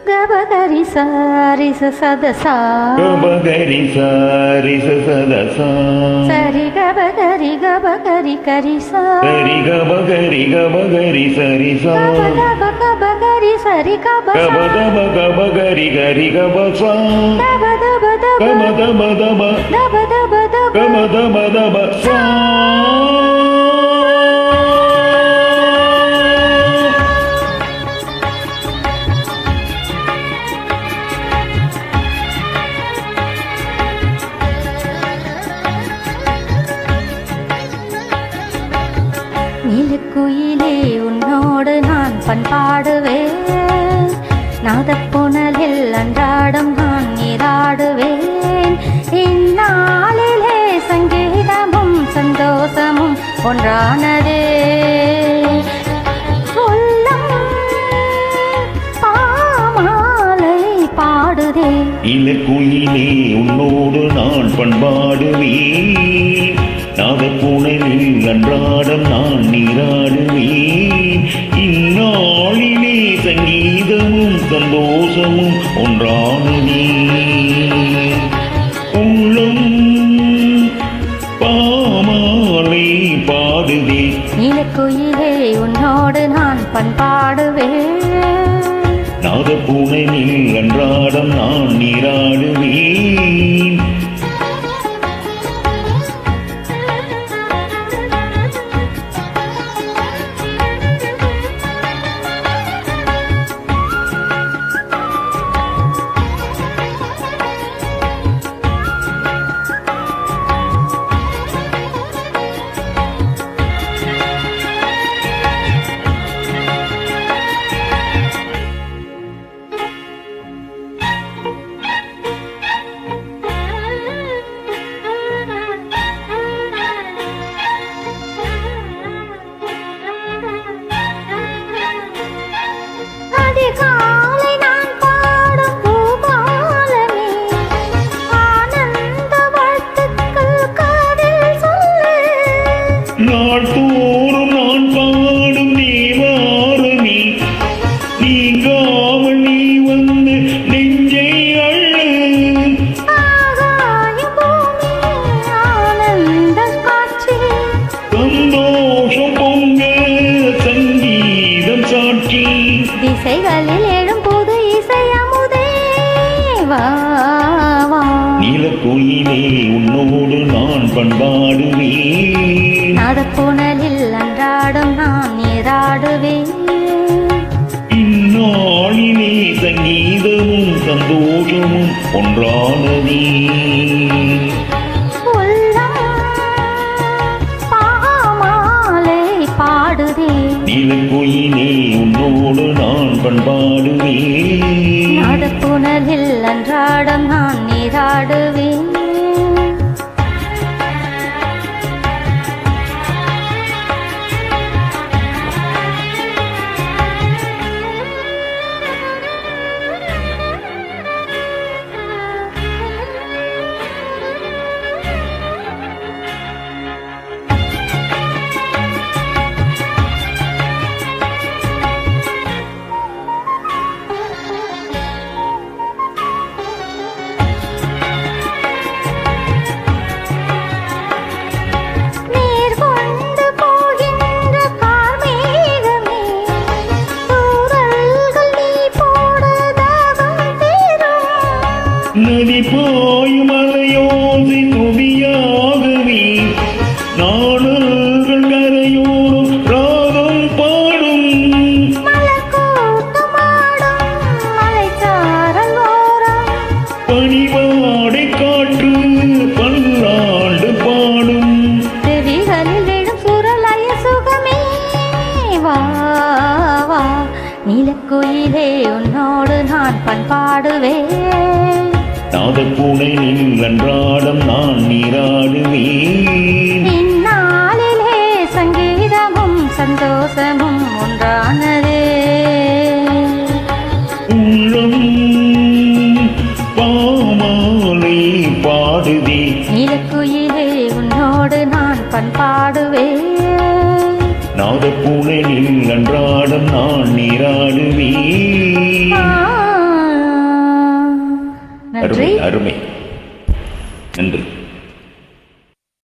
Gabagari sari sa sada sa. Gabagari sari sa sada sa. Sari gabagari kari sa. Sari gabagari sari sa. Gabagaba gabagari sari kabasa. Gabadaba gabagari gari kabasa. Daba daba daba. Gabadaba daba. Daba daba daba. Gabadaba daba sa. நீலக்குயிலே உன்னோடு நான் பண்பாடுவேன் நாதப்புணலில் அன்றாடம் நான் நீராடுவேன் இந்நாளிலே சங்கீதமும் சந்தோஷமும் ஒன்றானதே உள்ளம் பாமாலை பாடுதே இலக்குயிலே உன்னோடு நான் பண்பாடுவேன் நாதப்புணலில் அன்றாடம் நான் நீராடுவேன் இந்நாளிலே சங்கீதமும் சந்தோஷமும் ஒன்றானதே உள்ளம் பாமாலை பாடுதே நீலக்குயிலே உன்னோடு நான் பண்பாடுவேன் நாதப்புணலில் அன்றாடம் நான் நீராடுவேன் காலை நான் பாடும் பூபாலமே ஆனந்த வாழ்த்துக்கள் காதில் சொல்லு நாள்தோறும் நான் பாடும் தேவாரமே நீங்காமல் நீ வந்து நெஞ்சை அள்ளு ஆகாய பூமி ஆனந்த காட்சி சந்தோஷம் பொங்க சங்கீதம் சாட்சி திசைகளில் எழும் புது இசையமுதே வா வா நீலக்குயிலே உன்னோடு நான் பண்பாடுவேன் நாதப்புணலில் அன்றாடம் நான் நீராடுவேன் இந்நாளிலே சங்கீதமும் சந்தோஷமும் ஒன்றானதே உள்ளம் பாமாலை பாடுதே நீலக்குயிலே உன்னோடு நான் பண்பாடுவேன் நாதப்புணலில் அன்றாடம் நான் நீராடுவேன் நதி பாயும் அலையோசை துடியாகவே நாணல்கள் கரையோடும் ராகம் பாடும் பனிவாடை காற்று பல்லாண்டு பாடும் செவிகளில் விடும் சுரலய சுகமே வா வா நீலக்குயிலே உன்னோடு நான் பண்பாடுவேன் நாதப்புணலில் அன்றாடம் நான் நீராடுவேன் இந்நாளிலே சங்கீதமும் சந்தோஷமும் ஒன்றானதே உள்ளம் பாமாலை பாடுதே நீலக்குயிலே உன்னோடு நான் பண்பாடுவேன் நாதப்புணலில் அன்றாடம் நான் நீராடுவேன் நன்றி. அருமை அருமை. நன்றி.